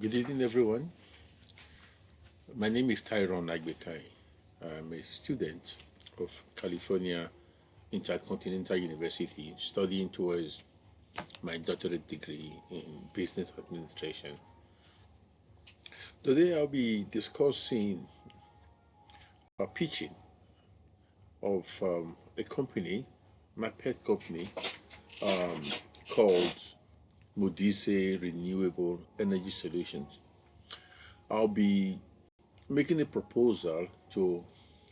Good evening, everyone. My name is Aigbekaen. I'm a student of California Intercontinental University studying towards my doctorate degree in business administration. Today, I'll be discussing a pitching of a company, my pet company, called Modise Renewable Energy Solutions. I'll be making a proposal to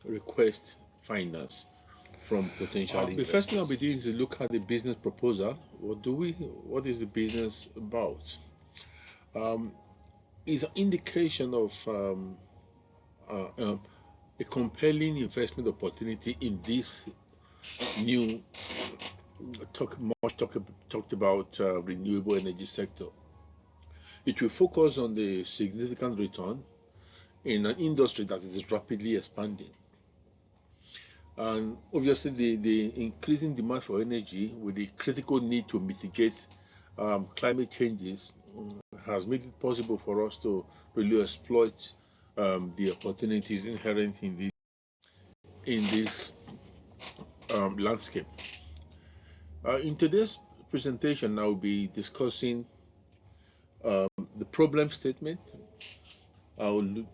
request finance from potential investors. The first thing I'll be doing is to look at the business proposal. What is the business about? It's an indication of a compelling investment opportunity in this new talked about renewable energy sector. It will focus on the significant return in an industry that is rapidly expanding. And obviously, the increasing demand for energy with the critical need to mitigate climate changes has made it possible for us to really exploit the opportunities inherent in this landscape. In today's presentation, I will be discussing the problem statement. I will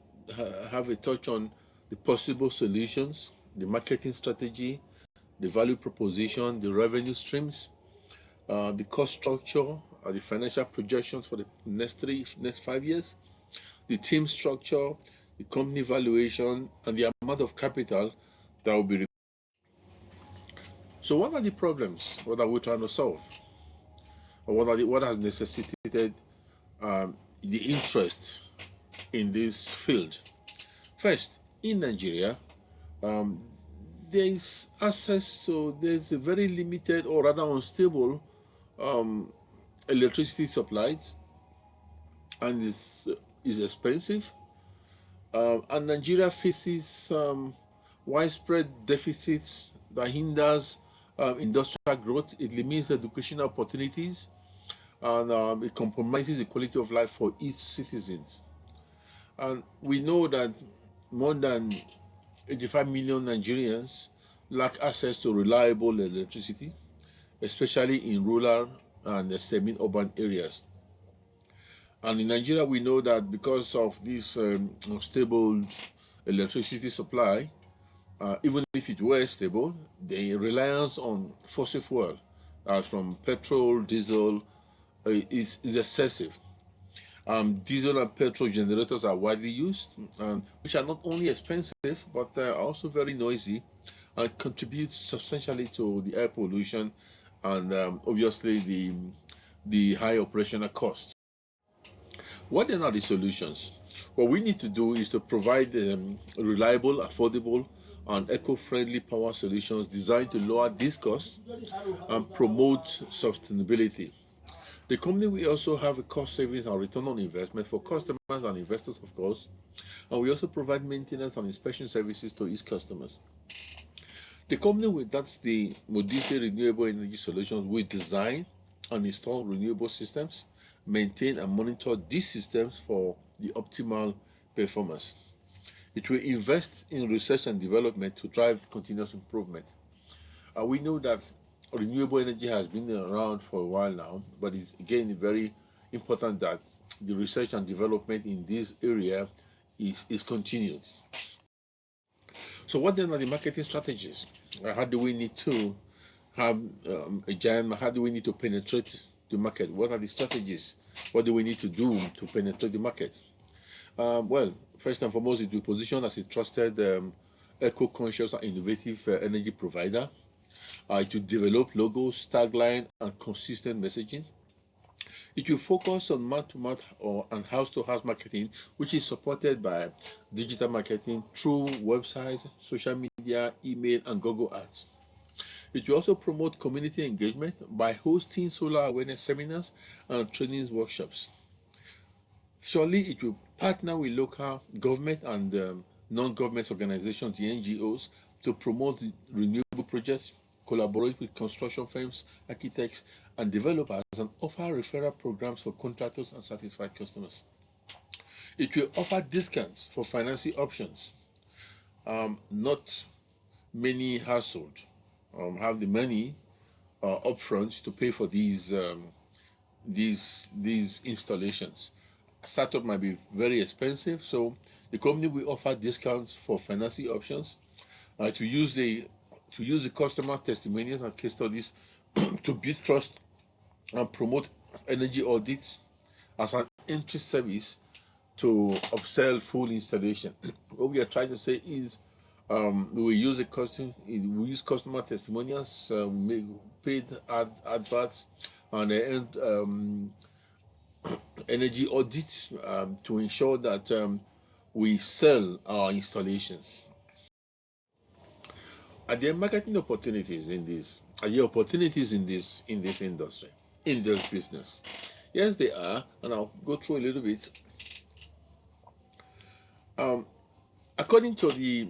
have a touch on the possible solutions, the marketing strategy, the value proposition, the revenue streams, the cost structure, the financial projections for the next 5 years, the team structure, the company valuation, and the amount of capital that will be required. So what are the problems? What are we trying to solve? Or what has necessitated the interest in this field? First, in Nigeria, there's a very limited or rather unstable electricity supplies, and is expensive. And Nigeria faces widespread deficits that hinders industrial growth. It limits educational opportunities, and it compromises the quality of life for its citizens. And we know that more than 85 million Nigerians lack access to reliable electricity, especially in rural and semi-urban areas. And in Nigeria, we know that because of this stable electricity supply, even if it were stable, the reliance on fossil fuel, from petrol, diesel, is excessive. Diesel and petrol generators are widely used, which are not only expensive, but they're also very noisy and contribute substantially to the air pollution and obviously the high operational costs. What then are the solutions? What we need to do is to provide reliable, affordable, and eco-friendly power solutions designed to lower these costs and promote sustainability. The company will also have a cost savings and return on investment for customers and investors, of course, and we also provide maintenance and inspection services to its customers. The company, that's the Modise Renewable Energy Solutions, will design and install renewable systems, maintain and monitor these systems for the optimal performance. It will invest in research and development to drive continuous improvement. We know that renewable energy has been around for a while now, but it's again very important that the research and development in this area is continued. So what then are the marketing strategies? How do we need to have a giant? How do we need to penetrate the market? What are the strategies? What do we need to do to penetrate the market? Well, first and foremost, it will position as a trusted, eco-conscious and innovative energy provider. It will develop logos, tagline, and consistent messaging. It will focus on mouth-to-mouth and house-to-house marketing, which is supported by digital marketing through websites, social media, email, and Google Ads. It will also promote community engagement by hosting solar awareness seminars and trainings workshops. Surely, it will partner with local government and non-government organizations, the NGOs, to promote renewable projects, collaborate with construction firms, architects, and developers, and offer referral programs for contractors and satisfied customers. It will offer discounts for financing options. Not many households have the money upfront to pay for these installations. Startup might be very expensive, so the company will offer discounts for financing options. To use the customer testimonials and case studies to build trust and promote energy audits as an entry service to upsell full installation. What we are trying to say is we will use customer testimonials, we make paid adverts, and energy audits to ensure that we sell our installations. Are there marketing opportunities in this? Are there opportunities in this industry, in this business? Yes, they are, and I'll go through a little bit. According to the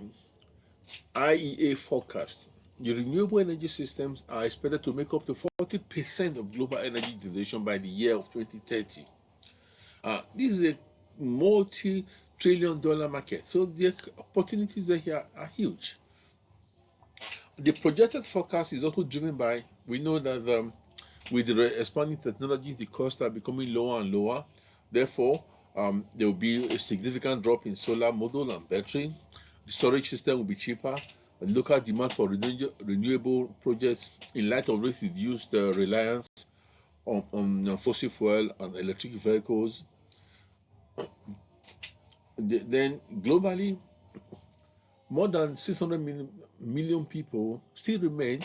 IEA forecast, the renewable energy systems are expected to make up to 40% of global energy generation by the year of 2030. This is a multi-trillion-dollar market, so the opportunities there here are huge. The projected forecast is also driven by, we know that with the expanding technology, the costs are becoming lower and lower. Therefore, there will be a significant drop in solar module and battery. The storage system will be cheaper. And local demand for renewable projects in light of this reduced reliance on fossil fuel and electric vehicles. Then globally, more than 600 million people still remain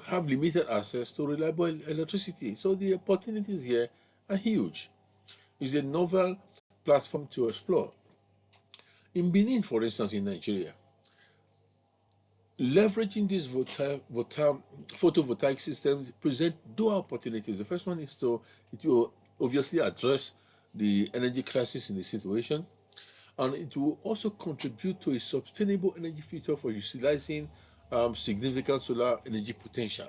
have limited access to reliable electricity. So the opportunities here are huge. It's a novel platform to explore. In Benin, for instance, in Nigeria, leveraging these photovoltaic systems present dual opportunities. The first one is it will obviously address the energy crisis in the situation, and it will also contribute to a sustainable energy future for utilizing significant solar energy potential.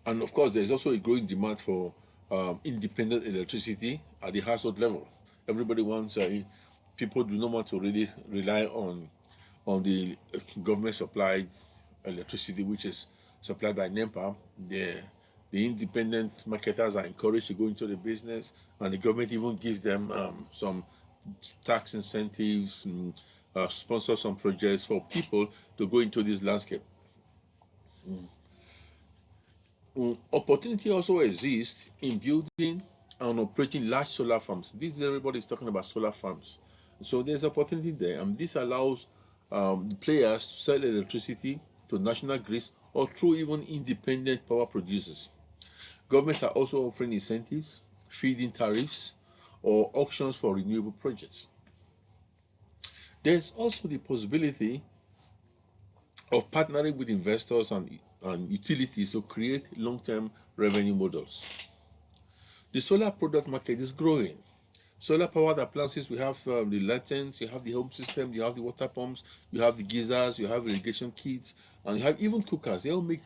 And of course, there's also a growing demand for independent electricity at the household level. Everybody wants, people do not want to really rely on the government supplied electricity, which is supplied by NEMPA. The independent marketers are encouraged to go into the business, and the government even gives them some tax incentives and sponsor some projects for people to go into this landscape. Opportunity also exists in building and operating large solar farms. This is everybody is talking about solar farms. So there's opportunity there, and this allows the players to sell electricity to national grids or through even independent power producers. Governments are also offering incentives, feed-in tariffs, or auctions for renewable projects. There's also the possibility of partnering with investors and utilities to create long-term revenue models. The solar product market is growing. Solar powered appliances, we have the lanterns, you have the home system, you have the water pumps, you have the geysers, you have irrigation kits, and you have even cookers. They all make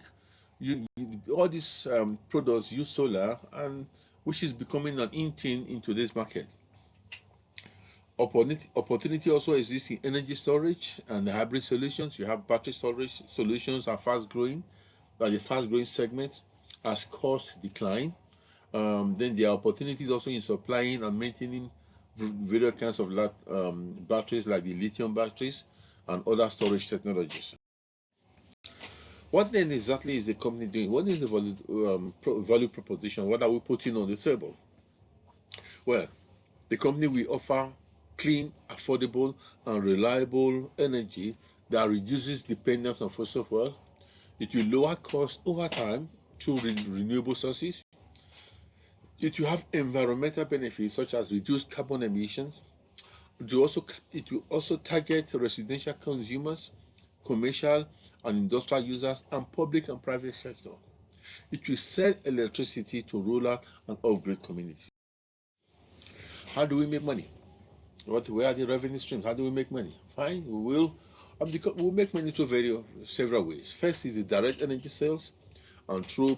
all these products use solar, and which is becoming an in-thing in today's market. Opportunity also exists in energy storage and hybrid solutions. You have battery storage solutions are the fast-growing segments as costs decline. Then there are opportunities also in supplying and maintaining various kinds of batteries like the lithium batteries and other storage technologies. What then exactly is the company doing? What is the value proposition? What are we putting on the table? Well, the company will offer clean, affordable, and reliable energy that reduces dependence on fossil fuel. It will lower costs over time through renewable sources. It will have environmental benefits such as reduced carbon emissions. It will also target residential consumers, commercial and industrial users, and public and private sector. It will sell electricity to rural and off-grid communities. How do we make money? Where are the revenue streams? How do we make money? Fine, we'll make money through several ways. First is the direct energy sales, and through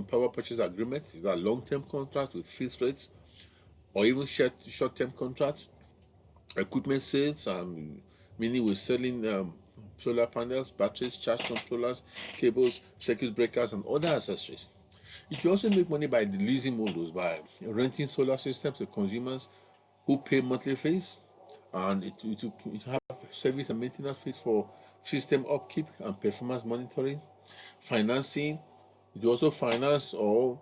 power purchase agreement, is that long-term contracts with fixed rates, or even short-term contracts, equipment sales, meaning we're selling solar panels, batteries, charge controllers, cables, circuit breakers, and other accessories. You can also make money by the leasing models, by renting solar systems to consumers who pay monthly fees, and it have service and maintenance fees for system upkeep and performance monitoring. Financing, it also finance or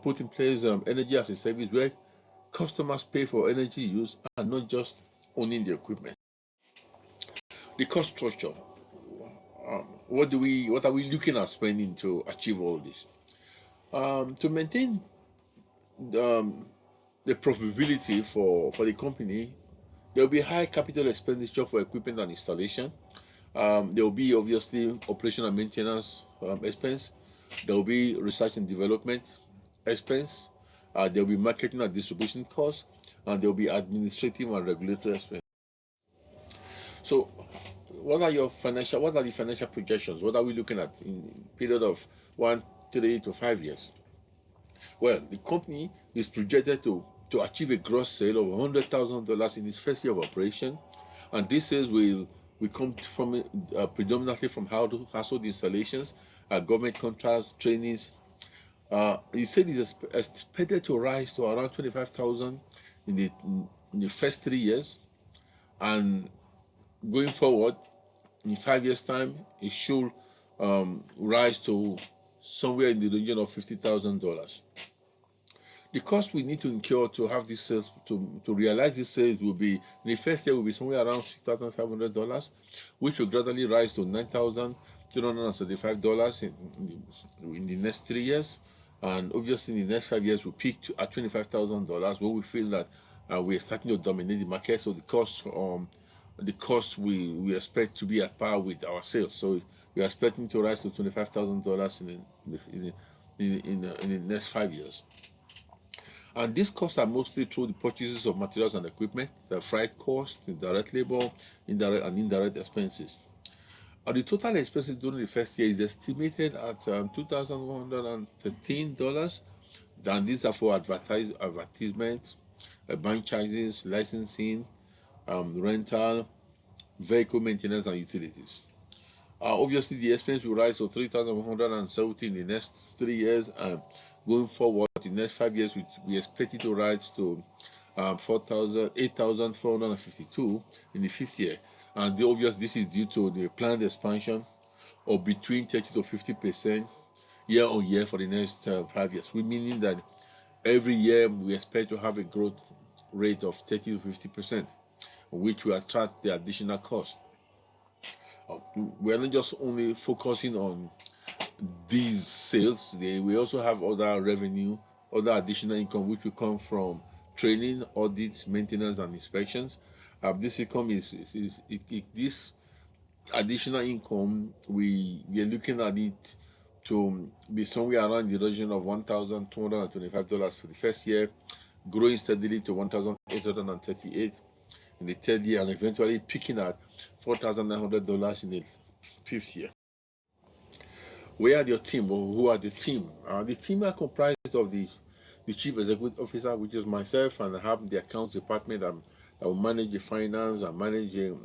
put in place energy as a service where customers pay for energy use and not just owning the equipment. The cost structure. What are we looking at spending to achieve all this? To maintain the profitability for the company, there will be high capital expenditure for equipment and installation. There will be obviously operation and maintenance expense. There will be research and development expense. There will be marketing and distribution costs, and there will be administrative and regulatory expense. So, what are the financial projections? What are we looking at in period of 1, 3 to 5 years? Well, the company is projected to achieve a gross sale of $100,000 in its first year of operation, and this sales will come from predominantly from household installations, government contracts, trainings. He said it's expected to rise to around 25,000 in the first 3 years, and going forward in 5 years' time, it should rise to somewhere in the region of $50,000. The cost we need to incur to have these sales, to realize these sales, will be in the first year will be somewhere around $6,500, which will gradually rise to $9,335 in the next 3 years, and obviously in the next 5 years will peak at $25,000, where we feel that we are starting to dominate the market. So the cost we expect to be at par with our sales. So we are expecting to rise to $25,000 in the next 5 years. And these costs are mostly through the purchases of materials and equipment, the freight costs, the direct labor, indirect and indirect expenses. And the total expenses during the first year is estimated at $2,113. And these are for advertisements, bank charges, licensing, rental, vehicle maintenance, and utilities. Obviously, the expense will rise to 3,170 in the next 3 years, and going forward, in the next 5 years, we expect it to rise to 8,452 in the fifth year. And this is due to the planned expansion of between 30 to 50% year on year for the next 5 years. We meaning that every year we expect to have a growth rate of 30 to 50%, which will attract the additional cost. We are not just only focusing on these sales, we also have other revenue, other additional income, which will come from training, audits, maintenance, and inspections. This income this additional income, we are looking at it to be somewhere around the region of $1,225 for the first year, growing steadily to $1,838 in the third year, and eventually peaking at $4,900 in the fifth year. Where are your team, or who are the team? The team are comprised of the chief executive officer, which is myself, and I have the accounts department that will manage the finance and manage the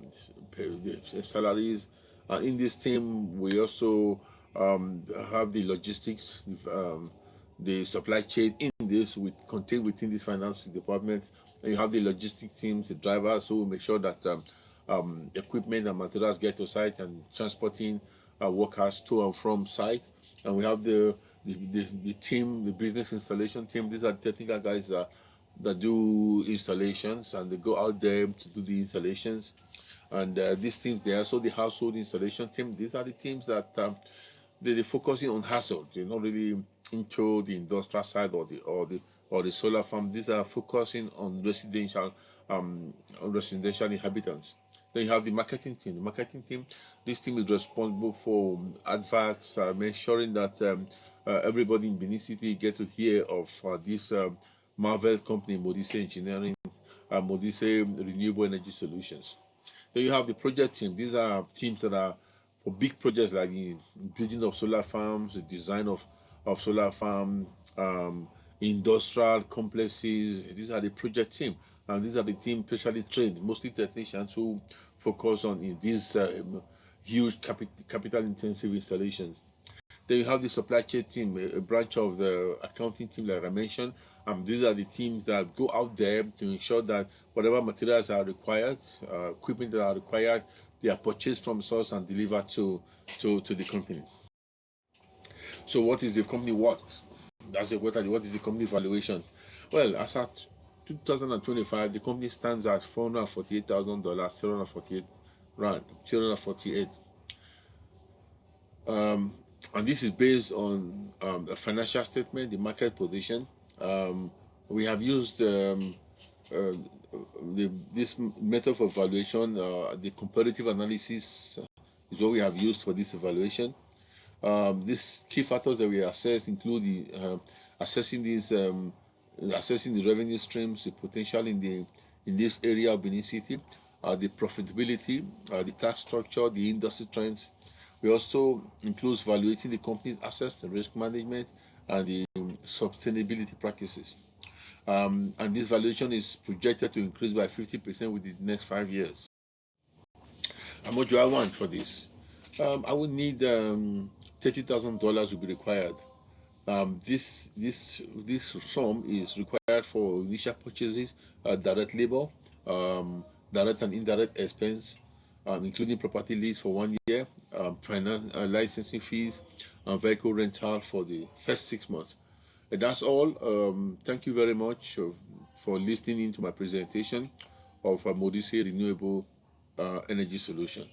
salaries. And in this team, we also have the logistics, the supply chain in this contained within this finance department. And you have the logistics teams, the drivers, who will make sure that equipment and materials get to site, and transporting workers to and from site. And we have the team, the business installation team. These are technical guys that do installations, and they go out there to do the installations. And these teams, they are also the household installation team. These are the teams that they're focusing on household. They're not really into the industrial side or the solar farm. These are focusing on residential inhabitants. Then you have the marketing team. The marketing team, this team is responsible for adverts, ensuring that everybody in Benin City get to hear of this Marvel company, Modise Engineering, Modise Renewable Energy Solutions. Then you have the project team. These are teams that are for big projects like the building of solar farms, the design of solar farm, industrial complexes. These are the project team, and these are the team specially trained, mostly technicians who focus on these huge capital intensive installations. Then you have the supply chain team, a branch of the accounting team, like I mentioned. These are the teams that go out there to ensure that whatever materials are required, equipment that are required, they are purchased from source and delivered to the company. So, what is the company worth? That's the what is the company valuation? Well, as at 2025, the company stands at $448,000, 748 rand, 248. And this is based on a financial statement, the market position. We have used this method of evaluation, the comparative analysis is what we have used for this evaluation. These key factors that we assess include assessing the revenue streams, the potential in this area of Benin City, the profitability, the tax structure, the industry trends. We also include evaluating the company's assets, the risk management, and the sustainability practices. And this valuation is projected to increase by 50% within the next 5 years. How much do I want for this? I would need $30,000 will be required. This sum is required for initial purchases, direct labor, direct and indirect expense, including property lease for 1 year, finance licensing fees, and vehicle rental for the first 6 months. And that's all. Thank you very much for listening to my presentation of a Modise Renewable Energy Solution.